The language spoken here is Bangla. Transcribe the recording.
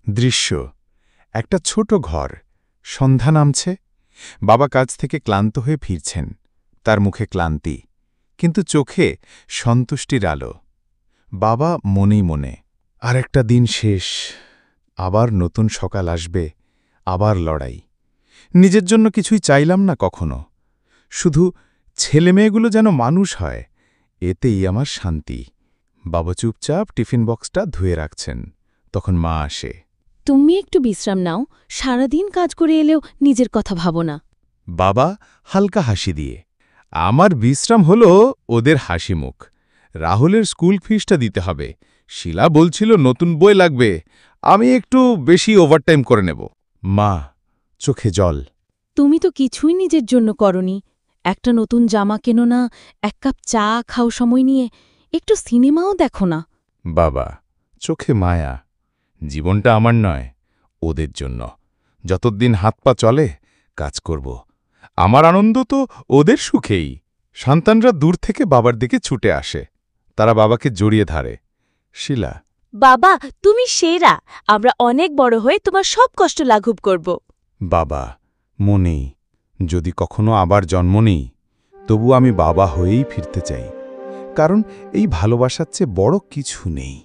দৃশ্য একটা ছোট ঘর, সন্ধ্যা নামছে। বাবা কাজ থেকে ক্লান্ত হয়ে ফিরছেন, তার মুখে ক্লান্তি, কিন্তু চোখে সন্তুষ্টির আলো। বাবা মনেই মনে, আর একটা দিন শেষ, আবার নতুন সকাল আসবে, আবার লড়াই। নিজের জন্য কিছুই চাইলাম না কখনো, শুধু ছেলেমেয়েগুলো যেন মানুষ হয়, এতেই আমার শান্তি। বাবা চুপচাপ টিফিন বক্সটা ধুয়ে রাখছেন, তখন মা আসে। তুমি একটু বিশ্রাম নাও, সারাদিন কাজ করে এলেও নিজের কথা ভাবো না। বাবা হালকা হাসি দিয়ে, আমার বিশ্রাম হল ওদের হাসি মুখ। রাহুলের স্কুল ফিসটা দিতে হবে, শিলা বলছিল নতুন বই লাগবে, আমি একটু বেশি ওভারটাইম করে নেব। মা চোখে জল। তুমি তো কিছুই নিজের জন্য করনি। একটা নতুন জামা কেনো না, এক কাপ চা খাও সময় নিয়ে, একটু সিনেমাও দেখো না। বাবা চোখে মায়া, জীবনটা আমার নয়, ওদের জন্য। যতদিন হাত পা চলে কাজ করব, আমার আনন্দ তো ওদের সুখেই। সন্তানরা দূর থেকে বাবার দিকে ছুটে আসে, তারা বাবাকে জড়িয়ে ধরে। শিলা, বাবা তুমি সেরা, আমরা অনেক বড় হয়ে তোমার সব কষ্ট লাঘব করব। বাবা মনেই, যদি কখনো আবার জন্ম নেই, তবু আমি বাবা হয়েই ফিরতে চাই, কারণ এই ভালোবাসার চেয়ে বড় কিছু নেই।